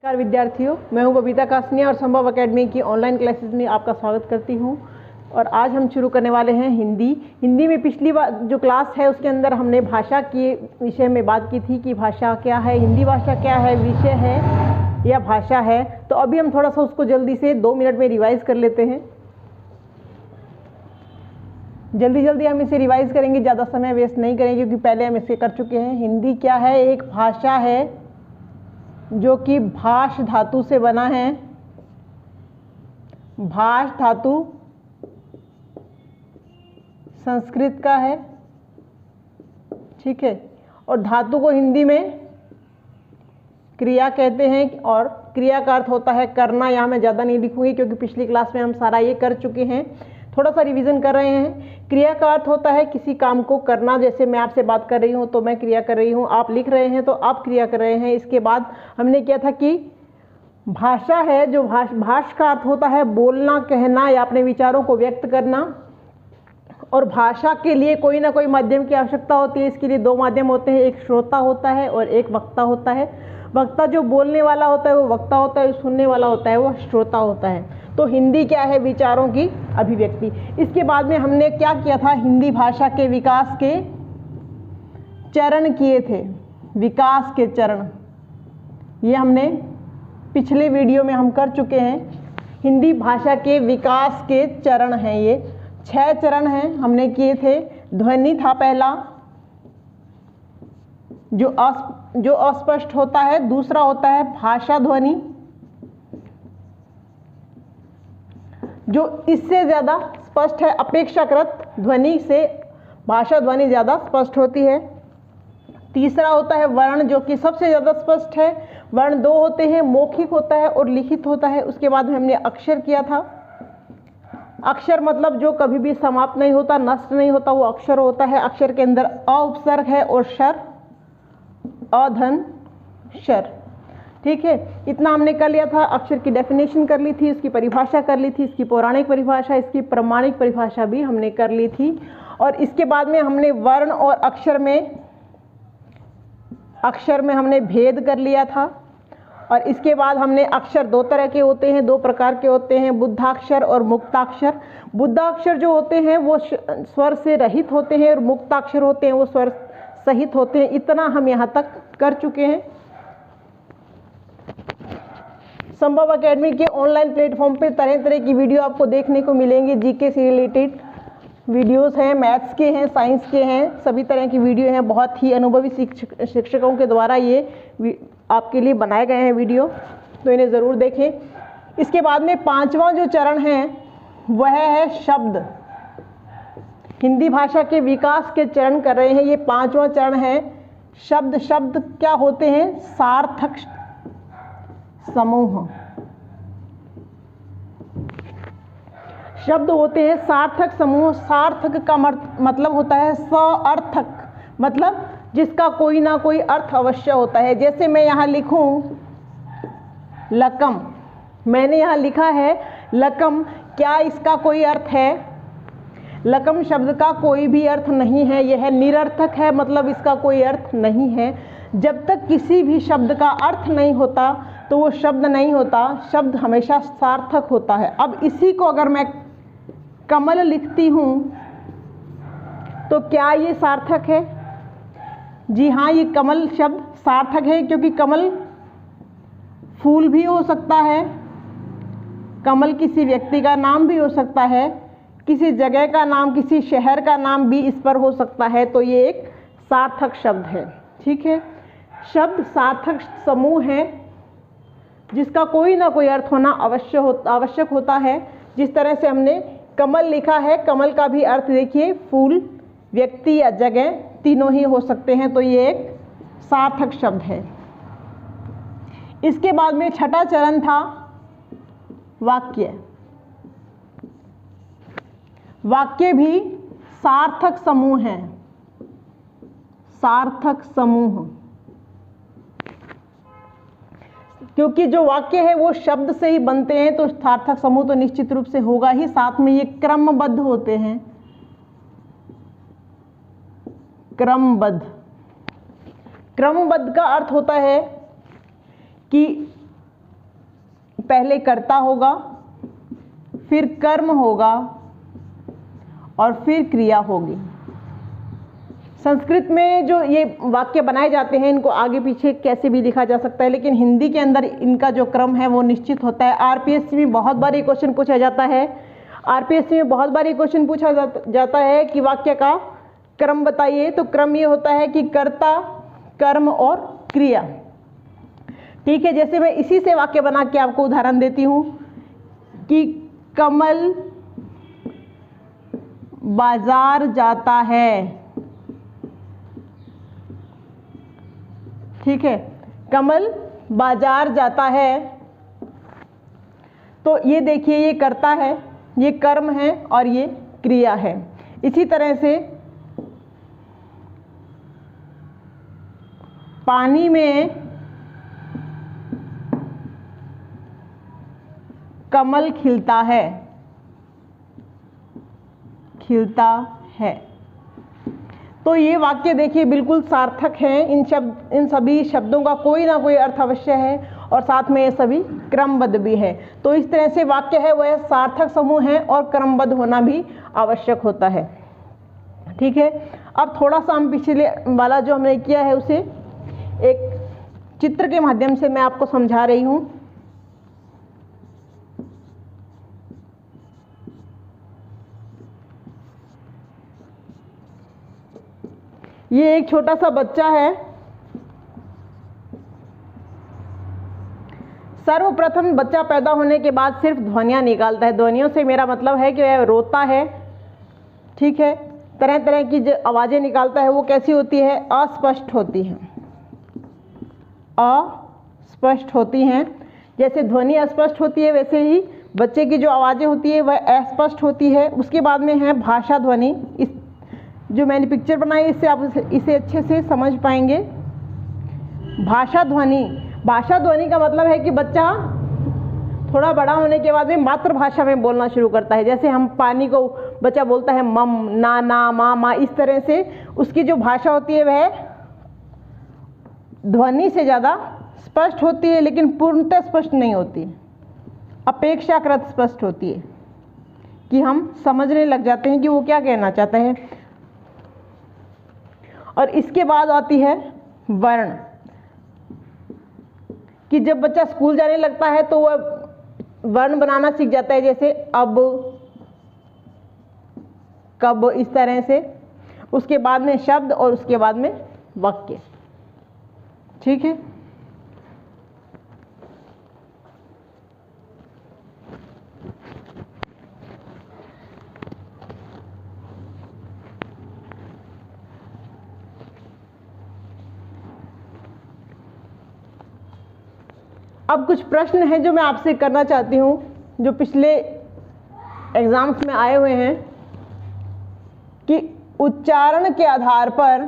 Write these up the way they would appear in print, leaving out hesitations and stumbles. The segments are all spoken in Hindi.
नमस्कार विद्यार्थियों, मैं हूं बबीता कासनिया और संभव एकेडमी की ऑनलाइन क्लासेस में आपका स्वागत करती हूं। और आज हम शुरू करने वाले हैं हिंदी में पिछली बार जो क्लास है उसके अंदर हमने भाषा के विषय में बात की थी कि भाषा क्या है, हिंदी भाषा क्या है, विषय है या भाषा है। तो अभी हम थोड़ा सा उसको जल्दी से 2 मिनट में रिवाइज कर लेते हैं। जल्दी हम इसे रिवाइज करेंगे, ज़्यादा समय वेस्ट नहीं करेंगे क्योंकि पहले हम इसे कर चुके हैं। हिंदी क्या है? एक भाषा है जो कि भाष धातु से बना है। भाष धातु संस्कृत का है, ठीक है। और धातु को हिंदी में क्रिया कहते हैं और क्रिया का अर्थ होता है करना। यहाँ मैं ज़्यादा नहीं लिखूंगी क्योंकि पिछली क्लास में हम सारा ये कर चुके हैं। थोड़ा सा रिवीजन कर रहे हैं। क्रिया का अर्थ होता है किसी काम को करना। जैसे मैं आपसे बात कर रही हूँ तो मैं क्रिया कर रही हूँ, आप लिख रहे हैं तो आप क्रिया कर रहे हैं। इसके बाद हमने किया था कि भाषा है जो भाष का अर्थ होता है बोलना, कहना या अपने विचारों को व्यक्त करना। और भाषा के लिए कोई ना कोई माध्यम की आवश्यकता होती है। इसके लिए 2 माध्यम होते हैं, एक श्रोता होता है और एक वक्ता होता है। वक्ता जो बोलने वाला होता है वो वक्ता होता है, सुनने वाला होता है वो श्रोता होता है। तो हिंदी क्या है? विचारों की अभिव्यक्ति। इसके बाद में हमने क्या किया था? हिंदी भाषा के विकास के चरण किए थे। विकास के चरण ये हमने पिछले वीडियो में हम कर चुके हैं। हिंदी भाषा के विकास के चरण हैं ये 6 चरण हैं, हमने किए थे। ध्वनि था पहला जो अस्पष्ट होता है। दूसरा होता है भाषा ध्वनि जो इससे ज़्यादा स्पष्ट है। अपेक्षाकृत ध्वनि से भाषा ध्वनि ज़्यादा स्पष्ट होती है। तीसरा होता है वर्ण जो कि सबसे ज़्यादा स्पष्ट है। वर्ण 2 होते हैं, मौखिक होता है और लिखित होता है। उसके बाद में हमने अक्षर किया था। अक्षर मतलब जो कभी भी समाप्त नहीं होता, नष्ट नहीं होता, वो अक्षर होता है। अक्षर के अंदर अ उपसर्ग है और शर, अधन शर, ठीक है। इतना हमने कर लिया था। अक्षर की डेफिनेशन कर ली थी, इसकी परिभाषा कर ली थी, इसकी पौराणिक परिभाषा, इसकी प्रमाणिक परिभाषा भी हमने कर ली थी। और इसके बाद में हमने वर्ण और अक्षर में हमने भेद कर लिया था। और इसके बाद हमने अक्षर 2 तरह के होते हैं, 2 प्रकार के होते हैं, बुद्धाक्षर और मुक्ताक्षर। बुद्धाक्षर जो होते हैं वो स्वर से रहित होते हैं और मुक्ताक्षर होते हैं वो स्वर सहित होते हैं। इतना हम यहाँ तक कर चुके हैं। संभव एकेडमी के ऑनलाइन प्लेटफॉर्म पे तरह तरह की वीडियो आपको देखने को मिलेंगी। जीके से रिलेटेड वीडियोस हैं, मैथ्स के हैं, साइंस के हैं, सभी तरह की वीडियो हैं। बहुत ही अनुभवी शिक्षकों के द्वारा ये आपके लिए बनाए गए हैं वीडियो, तो इन्हें ज़रूर देखें। इसके बाद में 5वां जो चरण है वह है शब्द। हिंदी भाषा के विकास के चरण कर रहे हैं, ये 5वां चरण है शब्द। शब्द क्या होते हैं? सार्थक समूह। शब्द होते हैं सार्थक समूह। सार्थक का मतलब होता है सार्थक, मतलब जिसका कोई ना कोई अर्थ अवश्य होता है। जैसे मैं यहाँ लिखूं लकम, मैंने यहाँ लिखा है लकम, क्या इसका कोई अर्थ है? लकम शब्द का कोई भी अर्थ नहीं है, यह निरर्थक है, मतलब इसका कोई अर्थ नहीं है। जब तक किसी भी शब्द का अर्थ नहीं होता तो वो शब्द नहीं होता, शब्द हमेशा सार्थक होता है। अब इसी को अगर मैं कमल लिखती हूँ तो क्या ये सार्थक है? जी हाँ, ये कमल शब्द सार्थक है क्योंकि कमल फूल भी हो सकता है, कमल किसी व्यक्ति का नाम भी हो सकता है, किसी जगह का नाम, किसी शहर का नाम भी इस पर हो सकता है। तो ये एक सार्थक शब्द है, ठीक है। शब्द सार्थक समूह है जिसका कोई ना कोई अर्थ होना आवश्यक होता है। जिस तरह से हमने कमल लिखा है, कमल का भी अर्थ देखिए, फूल, व्यक्ति या जगह, तीनों ही हो सकते हैं। तो ये एक सार्थक शब्द है। इसके बाद में 6ठा चरण था वाक्य। वाक्य भी सार्थक समूह है। सार्थक समूह, क्योंकि जो वाक्य है वो शब्द से ही बनते हैं तो सार्थक समूह तो निश्चित रूप से होगा ही। साथ में ये क्रमबद्ध होते हैं। क्रमबद्ध का अर्थ होता है कि पहले कर्ता होगा, फिर कर्म होगा और फिर क्रिया होगी। संस्कृत में जो ये वाक्य बनाए जाते हैं इनको आगे पीछे कैसे भी लिखा जा सकता है, लेकिन हिंदी के अंदर इनका जो क्रम है वो निश्चित होता है। आरपीएससी में बहुत बार ये क्वेश्चन पूछा जाता है, आरपीएससी में बहुत बार ये क्वेश्चन पूछा जाता है कि वाक्य का क्रम बताइए, तो क्रम ये होता है कि कर्ता, कर्म और क्रिया। ठीक है, जैसे मैं इसी से वाक्य बना के आपको उदाहरण देती हूँ कि कमल बाजार जाता है। ठीक है, कमल बाजार जाता है, तो ये देखिए ये कर्ता है, ये कर्म है और ये क्रिया है। इसी तरह से पानी में कमल खिलता है, खिलता है। तो ये वाक्य देखिए बिल्कुल सार्थक हैं। इन सभी शब्दों का कोई ना कोई अर्थ अवश्य है और साथ में ये सभी क्रमबद्ध भी है। तो इस तरह से वाक्य है वह सार्थक समूह है और क्रमबद्ध होना भी आवश्यक होता है। ठीक है, अब थोड़ा सा हम पिछले वाला जो हमने किया है उसे एक चित्र के माध्यम से मैं आपको समझा रही हूँ। ये एक छोटा सा बच्चा है। सर्वप्रथम बच्चा पैदा होने के बाद सिर्फ ध्वनियाँ निकालता है। ध्वनियों से मेरा मतलब है कि वह रोता है। ठीक है, तरह तरह की जो आवाज़ें निकालता है वो कैसी होती है? अस्पष्ट होती हैं, अस्पष्ट होती हैं। जैसे ध्वनि अस्पष्ट होती है वैसे ही बच्चे की जो आवाज़ें होती है वह अस्पष्ट होती है। उसके बाद में है भाषा ध्वनि। इस जो मैंने पिक्चर बनाई इससे आप इसे अच्छे से समझ पाएंगे। भाषा ध्वनि, भाषा ध्वनि का मतलब है कि बच्चा थोड़ा बड़ा होने के बाद में मातृभाषा में बोलना शुरू करता है। जैसे हम पानी को बच्चा बोलता है मम, ना, मा, इस तरह से उसकी जो भाषा होती है वह ध्वनि से ज़्यादा स्पष्ट होती है, लेकिन पूर्णतः स्पष्ट नहीं होती, अपेक्षाकृत स्पष्ट होती है कि हम समझने लग जाते हैं कि वो क्या कहना चाहता है। और इसके बाद आती है वर्ण, कि जब बच्चा स्कूल जाने लगता है तो वह वर्ण बनाना सीख जाता है, जैसे अब, कब, इस तरह से। उसके बाद में शब्द और उसके बाद में वाक्य। ठीक है, अब कुछ प्रश्न हैं जो मैं आपसे करना चाहती हूँ, जो पिछले एग्जाम्स में आए हुए हैं, कि उच्चारण के आधार पर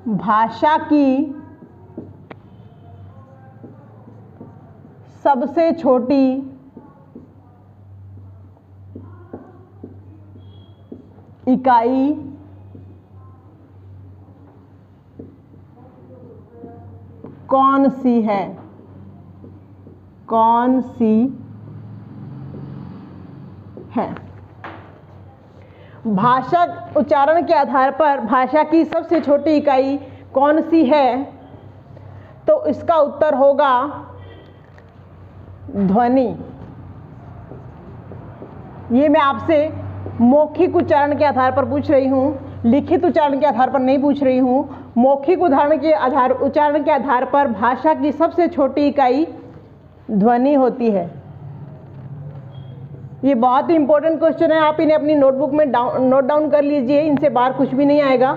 भाषा की सबसे छोटी इकाई कौन सी है? कौन सी है? भाषा उच्चारण के आधार पर भाषा की सबसे छोटी इकाई कौन सी है? तो इसका उत्तर होगा ध्वनि। ये मैं आपसे मौखिक उच्चारण के आधार पर पूछ रही हूँ, लिखित उच्चारण के आधार पर नहीं पूछ रही हूँ। मौखिक उच्चारण के आधार पर भाषा की सबसे छोटी इकाई ध्वनि होती है। ये बहुत ही इंपॉर्टेंट क्वेश्चन है, आप इन्हें अपनी नोटबुक में नोट डाउन कर लीजिए, इनसे बाहर कुछ भी नहीं आएगा।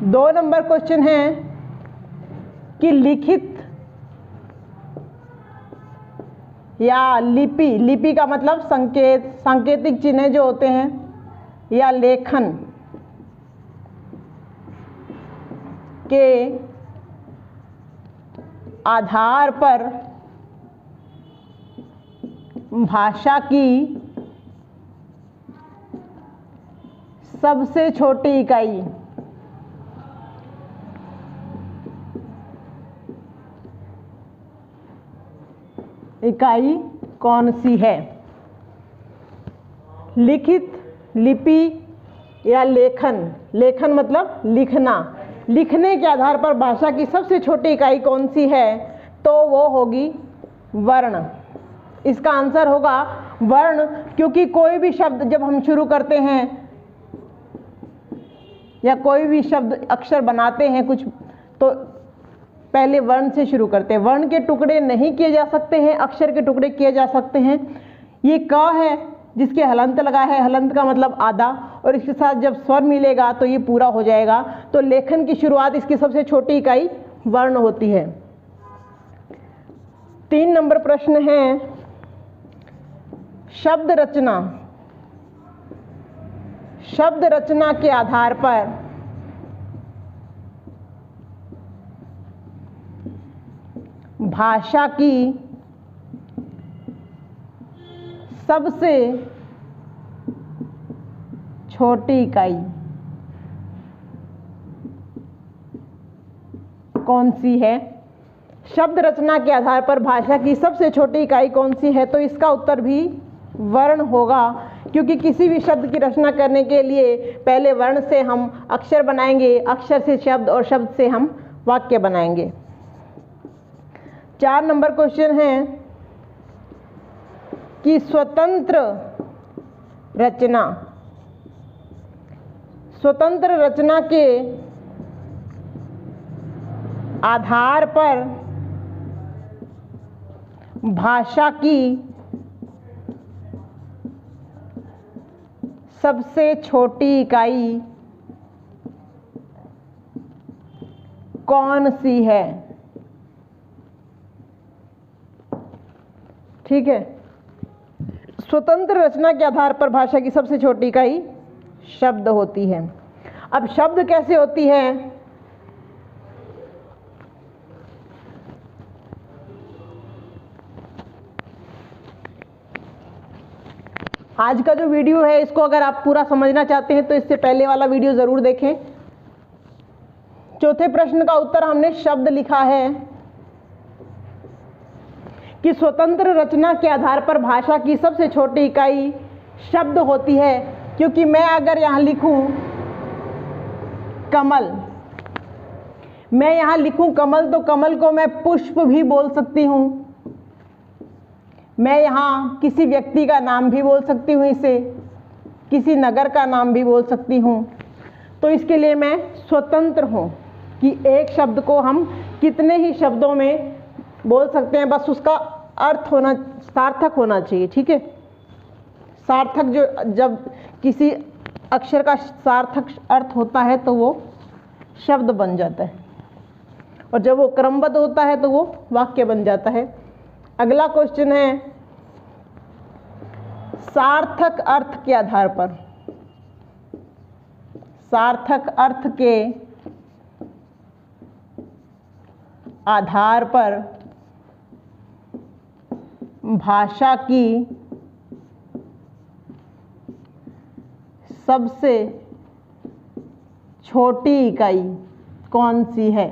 2 नंबर क्वेश्चन है कि लिखित या लिपि, लिपि का मतलब संकेत, सांकेतिक चिन्ह जो होते हैं, या लेखन के आधार पर भाषा की सबसे छोटी इकाई कौन सी है? लिखित, लिपि या लेखन? लेखन मतलब लिखना। लिखने के आधार पर भाषा की सबसे छोटी इकाई कौन सी है? तो वो होगी वर्ण। इसका आंसर होगा वर्ण, क्योंकि कोई भी शब्द जब हम शुरू करते हैं या कोई भी शब्द अक्षर बनाते हैं कुछ, तो पहले वर्ण से शुरू करते हैं। वर्ण के टुकड़े नहीं किए जा सकते हैं, अक्षर के टुकड़े किए जा सकते हैं। ये क है जिसके हलंत लगा है, हलंत का मतलब आधा, और इसके साथ जब स्वर मिलेगा तो ये पूरा हो जाएगा। तो लेखन की शुरुआत इसकी सबसे छोटी इकाई वर्ण होती है। 3 नंबर प्रश्न है, शब्द रचना। शब्द रचना के आधार पर भाषा की सबसे छोटी इकाई कौन सी है? शब्द रचना के आधार पर भाषा की सबसे छोटी इकाई कौन सी है? तो इसका उत्तर भी वर्ण होगा, क्योंकि किसी भी शब्द की रचना करने के लिए पहले वर्ण से हम अक्षर बनाएंगे, अक्षर से शब्द और शब्द से हम वाक्य बनाएंगे। 4 नंबर क्वेश्चन है कि स्वतंत्र रचना। स्वतंत्र रचना के आधार पर भाषा की सबसे छोटी इकाई कौन सी है? ठीक है, स्वतंत्र रचना के आधार पर भाषा की सबसे छोटी इकाई शब्द होती है। अब शब्द कैसे होती है? आज का जो वीडियो है इसको अगर आप पूरा समझना चाहते हैं तो इससे पहले वाला वीडियो जरूर देखें। चौथे प्रश्न का उत्तर हमने शब्द लिखा है कि स्वतंत्र रचना के आधार पर भाषा की सबसे छोटी इकाई शब्द होती है, क्योंकि मैं अगर यहाँ लिखूं कमल, मैं यहाँ लिखूं कमल, तो कमल को मैं पुष्प भी बोल सकती हूँ। मैं यहाँ किसी व्यक्ति का नाम भी बोल सकती हूँ, इसे किसी नगर का नाम भी बोल सकती हूँ। तो इसके लिए मैं स्वतंत्र हूँ कि एक शब्द को हम कितने ही शब्दों में बोल सकते हैं, बस उसका अर्थ होना, सार्थक होना चाहिए। ठीक है, सार्थक जब किसी अक्षर का सार्थक अर्थ होता है तो वो शब्द बन जाता है, और जब वो क्रमबद्ध होता है तो वो वाक्य बन जाता है। अगला क्वेश्चन है, सार्थक अर्थ के आधार पर, सार्थक अर्थ के आधार पर भाषा की सबसे छोटी इकाई कौन सी है?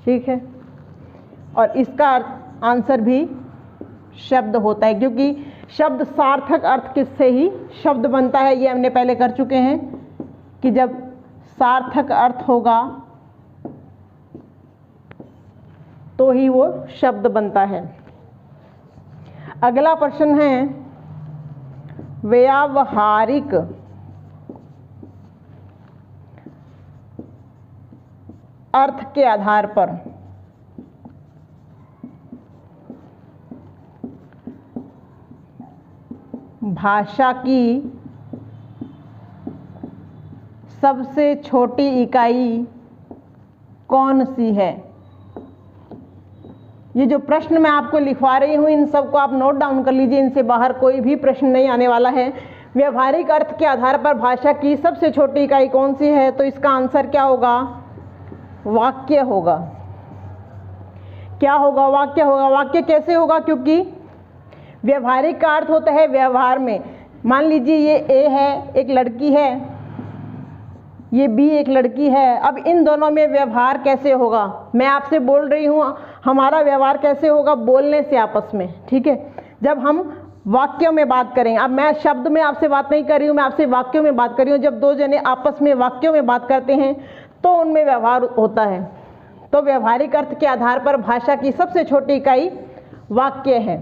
ठीक है, और इसका आंसर भी शब्द होता है, क्योंकि शब्द सार्थक अर्थ से ही शब्द बनता है। ये हमने पहले कर चुके हैं कि जब सार्थक अर्थ होगा तो ही वो शब्द बनता है। अगला प्रश्न है, व्यावहारिक अर्थ के आधार पर भाषा की सबसे छोटी इकाई कौन सी है? ये जो प्रश्न मैं आपको लिखवा रही हूँ इन सबको आप नोट डाउन कर लीजिए, इनसे बाहर कोई भी प्रश्न नहीं आने वाला है। व्यावहारिक अर्थ के आधार पर भाषा की सबसे छोटी इकाई कौन सी है? तो इसका आंसर क्या होगा? वाक्य होगा। क्या होगा? वाक्य होगा। वाक्य कैसे होगा? क्योंकि व्यावहारिक का अर्थ होता है व्यवहार में, मान लीजिए ये ए है, एक लड़की है, ये बी एक लड़की है। अब इन दोनों में व्यवहार कैसे होगा? मैं आपसे बोल रही हूँ, हमारा व्यवहार कैसे होगा? बोलने से आपस में, ठीक है। जब हम वाक्यों में बात करें, अब मैं शब्द में आपसे बात नहीं कर रही हूँ, मैं आपसे वाक्यों में बात कर रही हूँ। जब दो जने आपस में वाक्यों में बात करते हैं तो उनमें व्यवहार होता है। तो व्यवहारिक अर्थ के आधार पर भाषा की सबसे छोटी इकाई वाक्य है।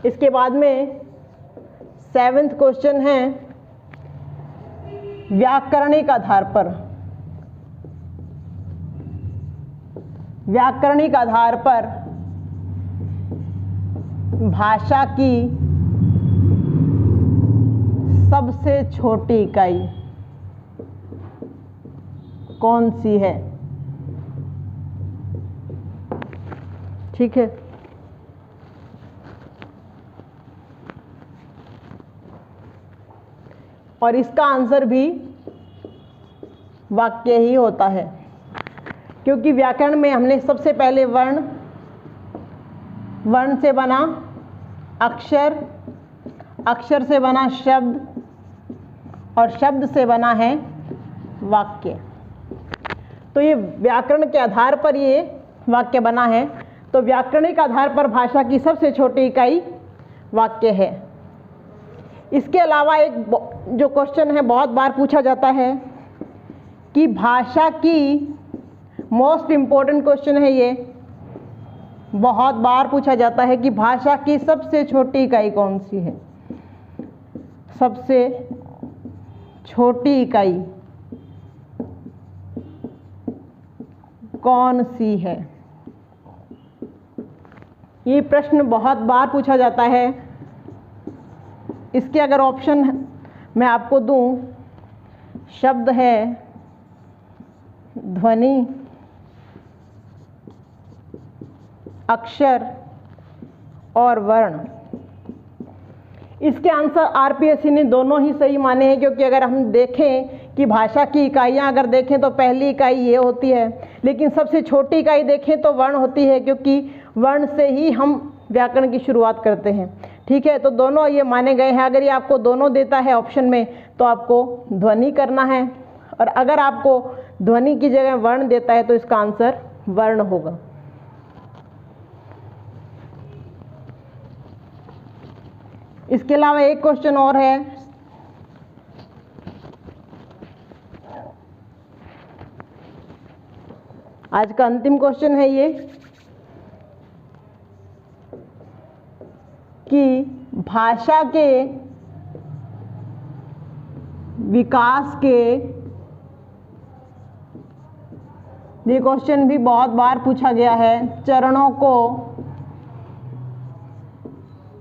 इसके बाद में 7वां क्वेश्चन है व्याकरणिक आधार पर। व्याकरणिक आधार पर भाषा की सबसे छोटी इकाई कौन सी है? ठीक है, और इसका आंसर भी वाक्य ही होता है, क्योंकि व्याकरण में हमने सबसे पहले वर्ण, वर्ण से बना अक्षर, अक्षर से बना शब्द और शब्द से बना है वाक्य। तो ये व्याकरण के आधार पर ये वाक्य बना है। तो व्याकरणिक आधार पर भाषा की सबसे छोटी इकाई वाक्य है। इसके अलावा एक जो क्वेश्चन है बहुत बार पूछा जाता है कि भाषा की, मोस्ट इम्पोर्टेंट क्वेश्चन है ये, बहुत बार पूछा जाता है कि भाषा की सबसे छोटी इकाई कौन सी है? सबसे छोटी इकाई कौन सी है? ये प्रश्न बहुत बार पूछा जाता है। इसके अगर ऑप्शन मैं आपको दूं, शब्द है, ध्वनि, अक्षर और वर्ण। इसके आंसर आरपीएससी ने दोनों ही सही माने हैं, क्योंकि अगर हम देखें कि भाषा की इकाइयां अगर देखें तो पहली इकाई ये होती है, लेकिन सबसे छोटी इकाई देखें तो वर्ण होती है, क्योंकि वर्ण से ही हम व्याकरण की शुरुआत करते हैं। ठीक है, तो दोनों ये माने गए हैं। अगर ये आपको दोनों देता है ऑप्शन में तो आपको ध्वनि करना है, और अगर आपको ध्वनि की जगह वर्ण देता है तो इसका आंसर वर्ण होगा। इसके अलावा एक क्वेश्चन और है, आज का अंतिम क्वेश्चन है ये, कि भाषा के विकास के, ये क्वेश्चन भी बहुत बार पूछा गया है, चरणों को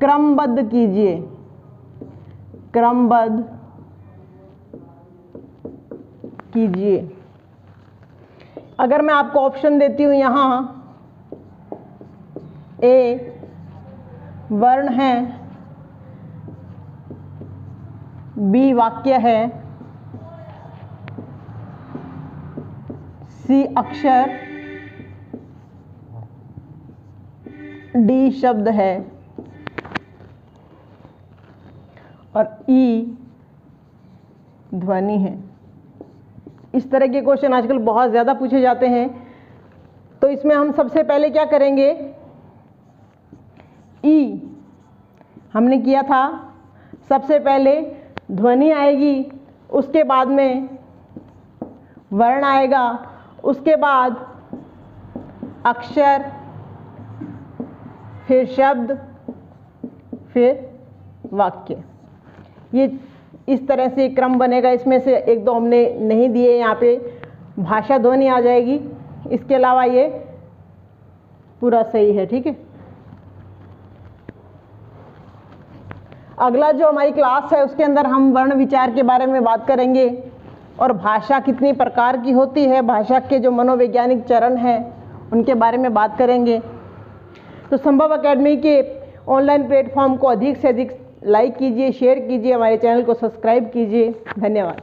क्रमबद्ध कीजिए। क्रमबद्ध कीजिए। अगर मैं आपको ऑप्शन देती हूं यहां, ए वर्ण है, बी वाक्य है, सी अक्षर, डी शब्द है और ई ध्वनि है। इस तरह के क्वेश्चन आजकल बहुत ज़्यादा पूछे जाते हैं। तो इसमें हम सबसे पहले क्या करेंगे, ई हमने किया था, सबसे पहले ध्वनि आएगी, उसके बाद में वर्ण आएगा, उसके बाद अक्षर, फिर शब्द, फिर वाक्य। ये इस तरह से क्रम बनेगा। इसमें से एक दो हमने नहीं दिए, यहाँ पे भाषा ध्वनि आ जाएगी। इसके अलावा ये पूरा सही है। ठीक है, अगला जो हमारी क्लास है उसके अंदर हम वर्ण विचार के बारे में बात करेंगे और भाषा कितनी प्रकार की होती है, भाषा के जो मनोवैज्ञानिक चरण हैं उनके बारे में बात करेंगे। तो संभव एकेडमी के ऑनलाइन प्लेटफॉर्म को अधिक से अधिक लाइक कीजिए, शेयर कीजिए, हमारे चैनल को सब्सक्राइब कीजिए। धन्यवाद।